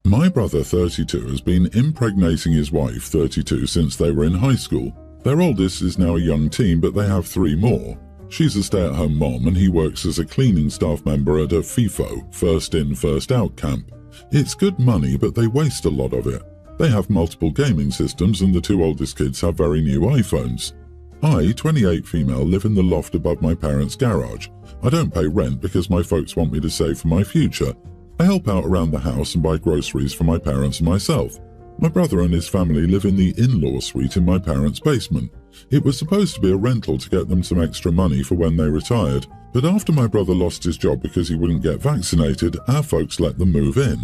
My brother, 32, has been impregnating his wife, 32, since they were in high school. Their oldest is now a young teen, but they have 3 more. She's a stay-at-home mom and he works as a cleaning staff member at a FIFO, first in, first out camp. It's good money, but they waste a lot of it. They have multiple gaming systems and the 2 oldest kids have very new iPhones. I, 28 female, live in the loft above my parents' garage. I don't pay rent because my folks want me to save for my future. I help out around the house and buy groceries for my parents and myself. My brother and his family live in the in-law suite in my parents' basement. It was supposed to be a rental to get them some extra money for when they retired, but after my brother lost his job because he wouldn't get vaccinated, our folks let them move in.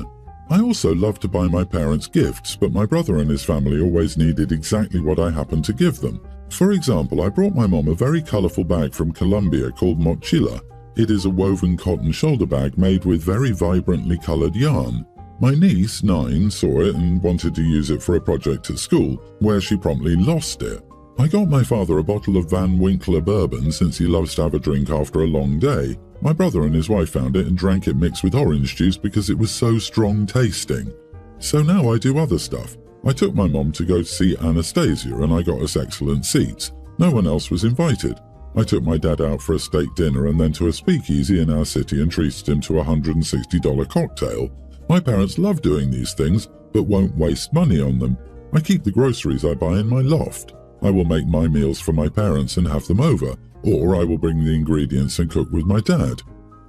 I also love to buy my parents gifts, but my brother and his family always needed exactly what I happened to give them. For example, I brought my mom a very colourful bag from Colombia called mochila. It is a woven cotton shoulder bag made with very vibrantly coloured yarn. My niece, 9, saw it and wanted to use it for a project at school, where she promptly lost it. I got my father a bottle of Van Winkler bourbon since he loves to have a drink after a long day. My brother and his wife found it and drank it mixed with orange juice because it was so strong tasting. So now I do other stuff. I took my mom to go to see Anastasia and I got us excellent seats. No one else was invited. I took my dad out for a steak dinner and then to a speakeasy in our city and treated him to a $160 cocktail. My parents love doing these things, but won't waste money on them. I keep the groceries I buy in my loft. I will make my meals for my parents and have them over, or I will bring the ingredients and cook with my dad.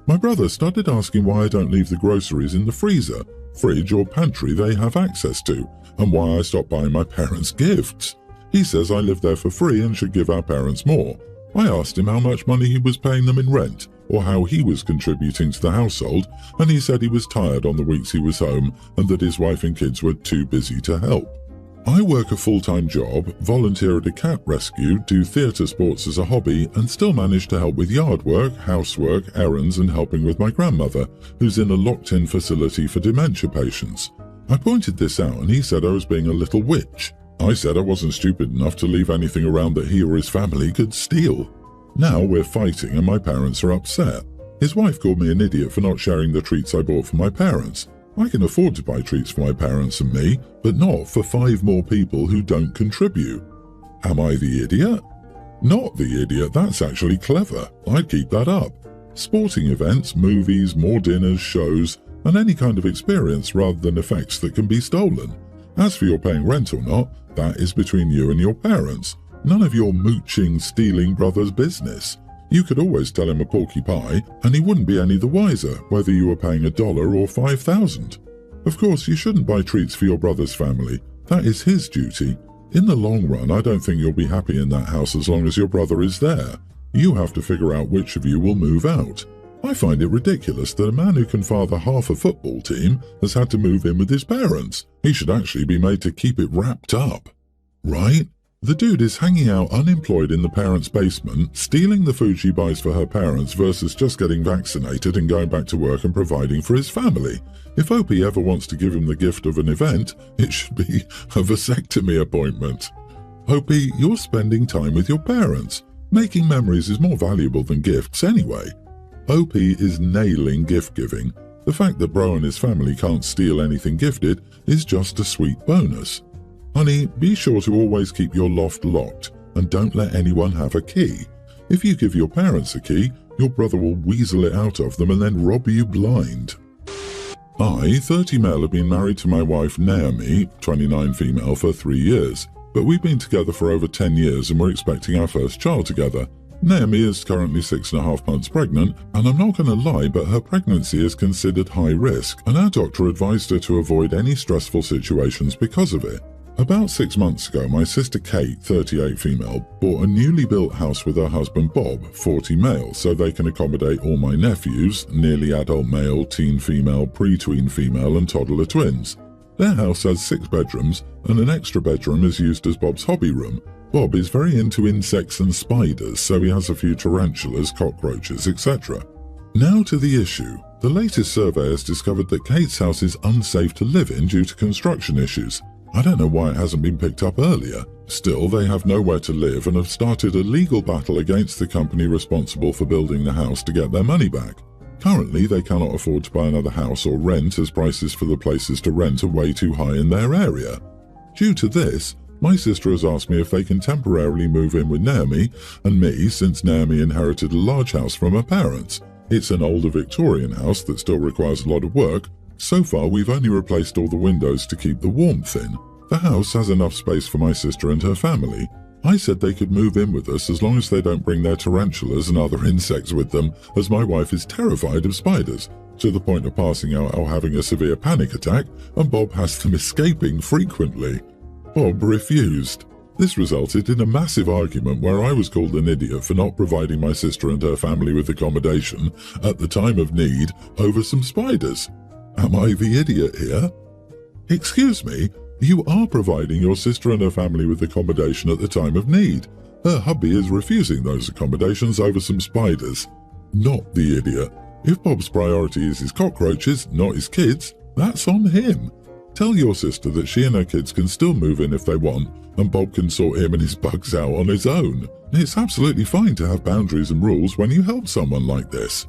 My brother started asking why I don't leave the groceries in the freezer, fridge or pantry they have access to, and why I stop buying my parents gifts. He says I live there for free and should give our parents more. I asked him how much money he was paying them in rent, or how he was contributing to the household, and he said he was tired on the weeks he was home and that his wife and kids were too busy to help. I work a full-time job, volunteer at a cat rescue, do theatre sports as a hobby, and still manage to help with yard work, housework, errands, and helping with my grandmother, who's in a locked-in facility for dementia patients. I pointed this out and he said I was being a little witch. I said I wasn't stupid enough to leave anything around that he or his family could steal. Now we're fighting and my parents are upset. His wife called me an idiot for not sharing the treats I bought for my parents. I can afford to buy treats for my parents and me, but not for 5 more people who don't contribute. Am I the idiot? Not the idiot, that's actually clever. I'd keep that up. Sporting events, movies, more dinners, shows, and any kind of experience rather than effects that can be stolen. As for your paying rent or not, that is between you and your parents. None of your mooching, stealing brother's business. You could always tell him a porky pie, and he wouldn't be any the wiser whether you were paying $1 or 5,000. Of course, you shouldn't buy treats for your brother's family. That is his duty. In the long run, I don't think you'll be happy in that house as long as your brother is there. You have to figure out which of you will move out. I find it ridiculous that a man who can father half a football team has had to move in with his parents. He should actually be made to keep it wrapped up. Right? The dude is hanging out unemployed in the parents' basement, stealing the food she buys for her parents versus just getting vaccinated and going back to work and providing for his family. If Opie ever wants to give him the gift of an event, it should be a vasectomy appointment. Opie, you're spending time with your parents. Making memories is more valuable than gifts anyway. Opie is nailing gift giving. The fact that Bro and his family can't steal anything gifted is just a sweet bonus. Honey, be sure to always keep your loft locked and don't let anyone have a key. If you give your parents a key, your brother will weasel it out of them and then rob you blind. I, 30 male, have been married to my wife Naomi, 29 female, for 3 years, but we've been together for over 10 years and we're expecting our first child together. Naomi is currently 6.5 months pregnant, and I'm not going to lie, but her pregnancy is considered high risk, and our doctor advised her to avoid any stressful situations because of it. About 6 months ago, my sister Kate, 38 female, bought a newly built house with her husband Bob, 40 male, so they can accommodate all my nephews, nearly adult male, teen female, pre-tween female, and toddler twins. Their house has 6 bedrooms, and an extra bedroom is used as Bob's hobby room. Bob is very into insects and spiders, so he has a few tarantulas, cockroaches, etc. Now to the issue. The latest survey has discovered that Kate's house is unsafe to live in due to construction issues. I don't know why it hasn't been picked up earlier. Still, they have nowhere to live and have started a legal battle against the company responsible for building the house to get their money back. Currently, they cannot afford to buy another house or rent as prices for the places to rent are way too high in their area. Due to this, my sister has asked me if they can temporarily move in with Naomi and me since Naomi inherited a large house from her parents. It's an older Victorian house that still requires a lot of work. So far, we've only replaced all the windows to keep the warmth in. The house has enough space for my sister and her family. I said they could move in with us as long as they don't bring their tarantulas and other insects with them, as my wife is terrified of spiders, to the point of passing out or having a severe panic attack, and Bob has them escaping frequently. Bob refused. This resulted in a massive argument where I was called an idiot for not providing my sister and her family with accommodation at the time of need over some spiders. Am I the idiot here? Excuse me, you are providing your sister and her family with accommodation at the time of need. Her hubby is refusing those accommodations over some spiders. Not the idiot. If Bob's priority is his cockroaches, not his kids, that's on him. Tell your sister that she and her kids can still move in if they want, and Bob can sort him and his bugs out on his own. It's absolutely fine to have boundaries and rules when you help someone like this.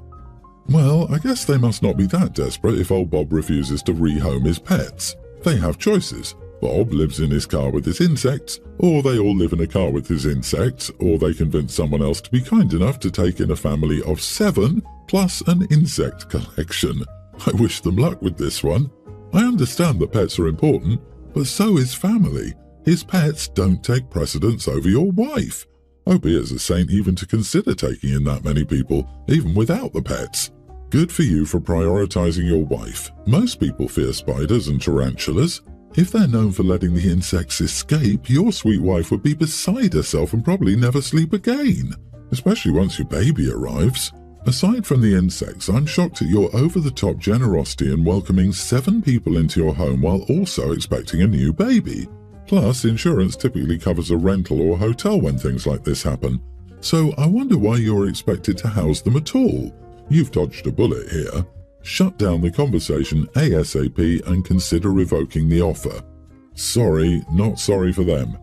Well, I guess they must not be that desperate if old Bob refuses to rehome his pets. They have choices. Bob lives in his car with his insects, or they all live in a car with his insects, or they convince someone else to be kind enough to take in a family of 7 plus an insect collection. I wish them luck with this one. I understand that pets are important, but so is family. His pets don't take precedence over your wife. Hope he is a saint even to consider taking in that many people, even without the pets. Good for you for prioritizing your wife. Most people fear spiders and tarantulas. If they're known for letting the insects escape, your sweet wife would be beside herself and probably never sleep again, especially once your baby arrives. Aside from the insects, I'm shocked at your over-the-top generosity in welcoming 7 people into your home while also expecting a new baby. Plus, insurance typically covers a rental or hotel when things like this happen. So I wonder why you're expected to house them at all. You've dodged a bullet here. Shut down the conversation ASAP and consider revoking the offer. Sorry, not sorry for them.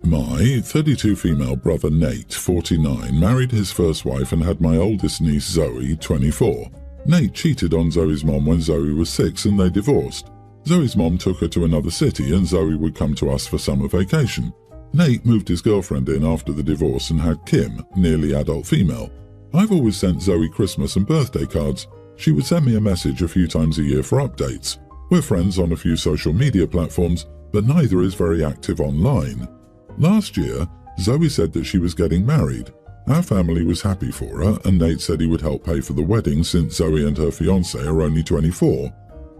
My 32 female brother Nate, 49, married his first wife and had my oldest niece Zoe, 24. Nate cheated on Zoe's mom when Zoe was 6 and they divorced. Zoe's mom took her to another city and Zoe would come to us for summer vacation. Nate moved his girlfriend in after the divorce and had Kim, nearly adult female. I've always sent Zoe Christmas and birthday cards. She would send me a message a few times a year for updates. We're friends on a few social media platforms, but neither is very active online. Last year, Zoe said that she was getting married. Our family was happy for her, and Nate said he would help pay for the wedding since Zoe and her fiancé are only 24.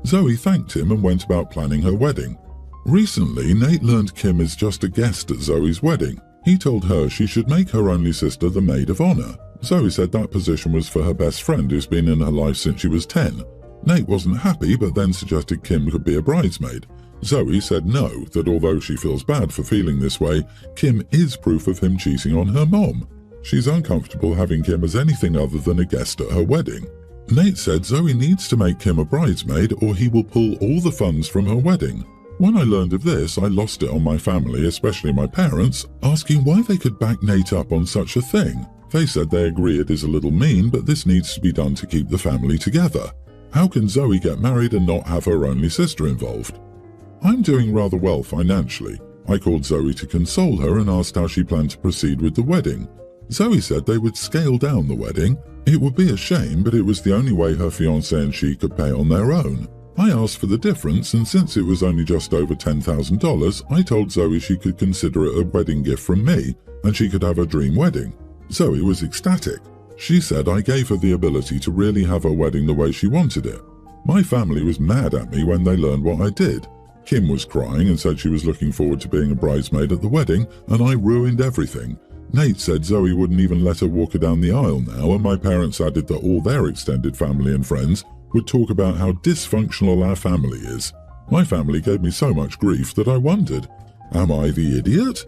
Zoe thanked him and went about planning her wedding. Recently, Nate learned Kim is just a guest at Zoe's wedding. He told her she should make her only sister the maid of honor. Zoe said that position was for her best friend who's been in her life since she was 10. Nate wasn't happy but then suggested Kim could be a bridesmaid. Zoe said no, that although she feels bad for feeling this way, Kim is proof of him cheating on her mom. She's uncomfortable having Kim as anything other than a guest at her wedding. Nate said Zoe needs to make Kim a bridesmaid or he will pull all the funds from her wedding. When I learned of this, I lost it on my family, especially my parents, asking why they could back Nate up on such a thing. They said they agree it is a little mean, but this needs to be done to keep the family together. How can Zoe get married and not have her only sister involved? I'm doing rather well financially. I called Zoe to console her and asked how she planned to proceed with the wedding. Zoe said they would scale down the wedding. It would be a shame, but it was the only way her fiancé and she could pay on their own. I asked for the difference, and since it was only just over $10,000, I told Zoe she could consider it a wedding gift from me, and she could have her dream wedding. Zoe was ecstatic. She said I gave her the ability to really have her wedding the way she wanted it. My family was mad at me when they learned what I did. Kim was crying and said she was looking forward to being a bridesmaid at the wedding, and I ruined everything. Nate said Zoe wouldn't even let her walk her down the aisle now, and my parents added that all their extended family and friends would talk about how dysfunctional our family is. My family gave me so much grief that I wondered, am I the idiot?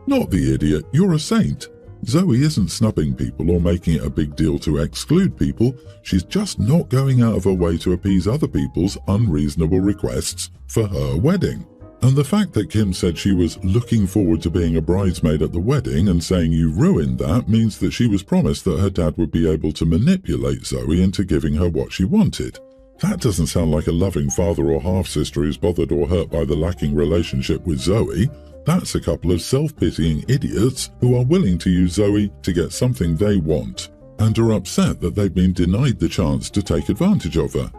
Not the idiot, you're a saint. Zoe isn't snubbing people or making it a big deal to exclude people. She's just not going out of her way to appease other people's unreasonable requests for her wedding. And the fact that Kim said she was looking forward to being a bridesmaid at the wedding and saying you ruined that means that she was promised that her dad would be able to manipulate Zoe into giving her what she wanted. That doesn't sound like a loving father or half-sister who's bothered or hurt by the lacking relationship with Zoe. That's a couple of self-pitying idiots who are willing to use Zoe to get something they want, and are upset that they've been denied the chance to take advantage of her.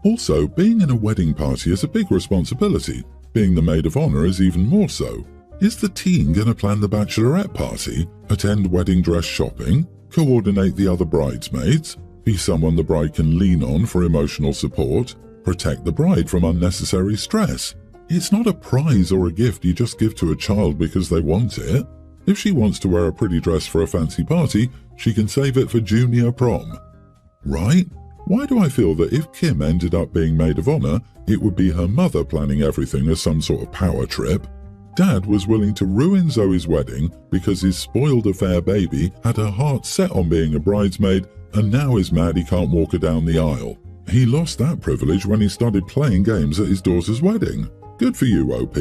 Also, being in a wedding party is a big responsibility. Being the maid of honor is even more so. Is the teen going to plan the bachelorette party, attend wedding dress shopping, coordinate the other bridesmaids, be someone the bride can lean on for emotional support, protect the bride from unnecessary stress? It's not a prize or a gift you just give to a child because they want it. If she wants to wear a pretty dress for a fancy party, she can save it for junior prom. Right? Why do I feel that if Kim ended up being maid of honor, it would be her mother planning everything as some sort of power trip? Dad was willing to ruin Zoe's wedding because his spoiled affair baby had her heart set on being a bridesmaid and now is mad he can't walk her down the aisle. He lost that privilege when he started playing games at his daughter's wedding. Good for you, OP.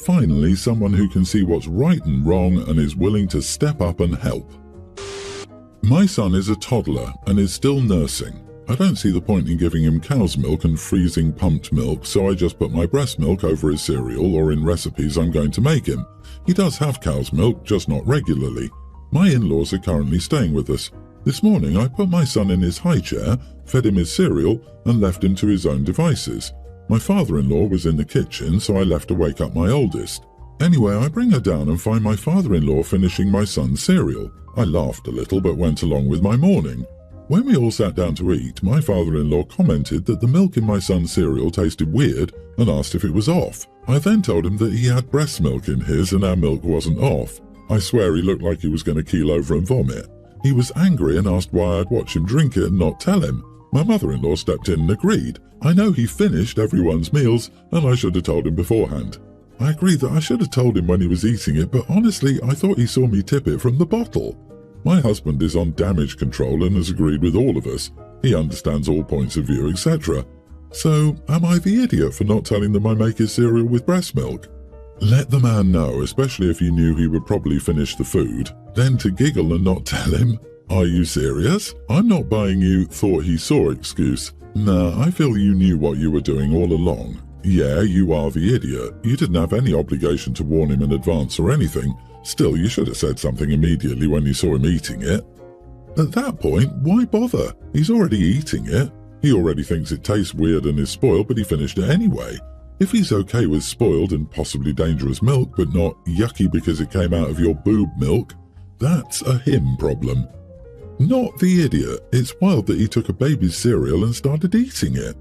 Finally, someone who can see what's right and wrong and is willing to step up and help. My son is a toddler and is still nursing. I don't see the point in giving him cow's milk and freezing pumped milk, so I just put my breast milk over his cereal or in recipes I'm going to make him. He does have cow's milk, just not regularly. My in-laws are currently staying with us. This morning I put my son in his high chair, fed him his cereal, and left him to his own devices. My father-in-law was in the kitchen, so I left to wake up my oldest. Anyway, I bring her down and find my father-in-law finishing my son's cereal. I laughed a little but went along with my morning. When we all sat down to eat, my father-in-law commented that the milk in my son's cereal tasted weird and asked if it was off. I then told him that he had breast milk in his and our milk wasn't off. I swear he looked like he was going to keel over and vomit. He was angry and asked why I'd watch him drink it and not tell him. My mother-in-law stepped in and agreed. I know he finished everyone's meals and I should have told him beforehand. I agreed that I should have told him when he was eating it, but honestly I thought he saw me tip it from the bottle. My husband is on damage control and has agreed with all of us. He understands all points of view, etc. So, am I the idiot for not telling them I make his cereal with breast milk? Let the man know, especially if you knew he would probably finish the food. Then to giggle and not tell him, are you serious? I'm not buying you thought he saw excuse. Nah, I feel you knew what you were doing all along. Yeah, you are the idiot. You didn't have any obligation to warn him in advance or anything. Still, you should have said something immediately when you saw him eating it. At that point, why bother? He's already eating it. He already thinks it tastes weird and is spoiled, but he finished it anyway. If he's okay with spoiled and possibly dangerous milk, but not yucky because it came out of your boob milk, that's a him problem. Not the idiot. It's wild that he took a baby's cereal and started eating it.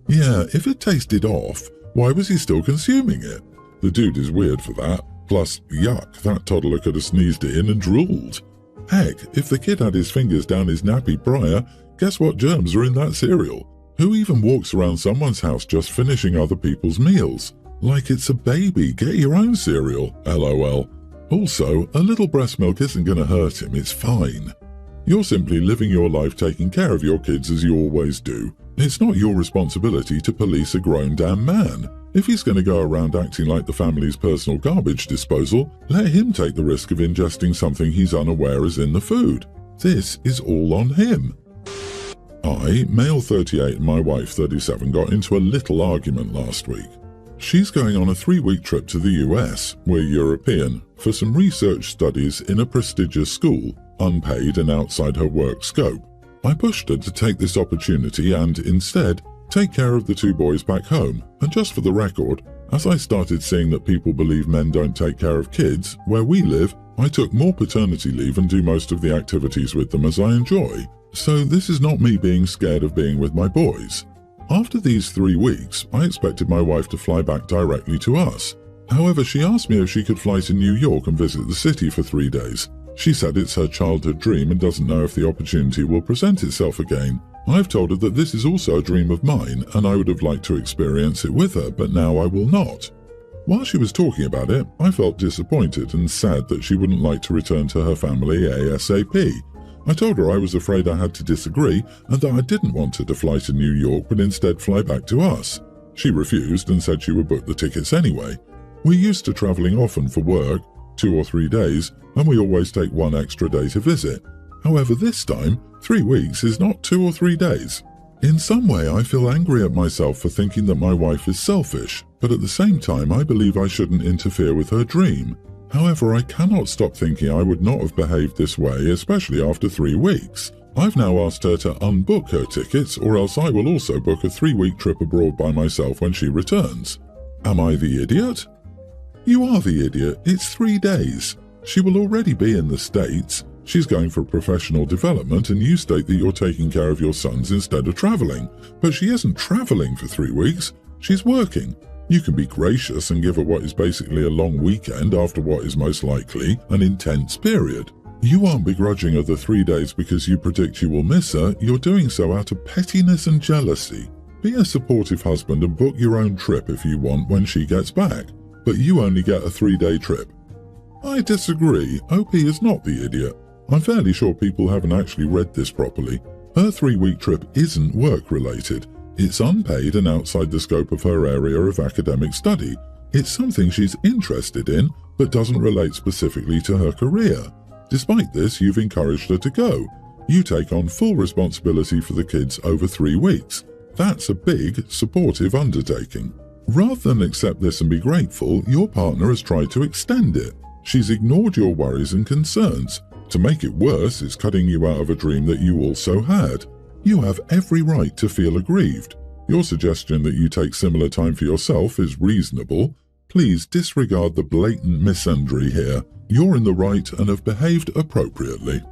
Yeah, if it tasted off, why was he still consuming it? The dude is weird for that. Plus, yuck, that toddler could have sneezed it in and drooled. Heck, if the kid had his fingers down his nappy prior, guess what germs are in that cereal? Who even walks around someone's house just finishing other people's meals? Like it's a baby, get your own cereal, LOL. Also, a little breast milk isn't going to hurt him, it's fine. You're simply living your life taking care of your kids as you always do. It's not your responsibility to police a grown damn man. If he's going to go around acting like the family's personal garbage disposal, let him take the risk of ingesting something he's unaware is in the food. This is all on him. I, male 38 and my wife 37, got into a little argument last week. She's going on a 3-week trip to the US, we're European, for some research studies in a prestigious school, unpaid and outside her work scope. I pushed her to take this opportunity and, instead, take care of the 2 boys back home. And just for the record, as I started seeing that people believe men don't take care of kids, where we live, I took more paternity leave and do most of the activities with them as I enjoy. So this is not me being scared of being with my boys. After these 3 weeks, I expected my wife to fly back directly to us. However, she asked me if she could fly to New York and visit the city for 3 days. She said it's her childhood dream and doesn't know if the opportunity will present itself again. I've told her that this is also a dream of mine and I would have liked to experience it with her, but now I will not. While she was talking about it, I felt disappointed and sad that she wouldn't like to return to her family ASAP. I told her I was afraid I had to disagree and that I didn't want her to fly to New York but instead fly back to us. She refused and said she would book the tickets anyway. We're used to travelling often for work, 2 or 3 days, and we always take 1 extra day to visit. However, this time, 3 weeks is not 2 or 3 days. In some way, I feel angry at myself for thinking that my wife is selfish, but at the same time, I believe I shouldn't interfere with her dream. However, I cannot stop thinking I would not have behaved this way, especially after 3 weeks. I've now asked her to unbook her tickets, or else I will also book a 3-week trip abroad by myself when she returns. Am I the idiot? You are the idiot. It's 3 days. She will already be in the States. She's going for professional development, and you state that you're taking care of your sons instead of travelling. But she isn't travelling for 3 weeks. She's working. You can be gracious and give her what is basically a long weekend after what is most likely an intense period. You aren't begrudging her the 3 days because you predict you will miss her. You're doing so out of pettiness and jealousy. Be a supportive husband and book your own trip if you want when she gets back. But you only get a 3-day trip. I disagree. OP is not the idiot. I'm fairly sure people haven't actually read this properly. Her 3-week trip isn't work-related. It's unpaid and outside the scope of her area of academic study. It's something she's interested in, but doesn't relate specifically to her career. Despite this, you've encouraged her to go. You take on full responsibility for the kids over 3 weeks. That's a big, supportive undertaking. Rather than accept this and be grateful, your partner has tried to extend it. She's ignored your worries and concerns. To make it worse, it's cutting you out of a dream that you also had. You have every right to feel aggrieved. Your suggestion that you take similar time for yourself is reasonable. Please disregard the blatant misandry here. You're in the right and have behaved appropriately.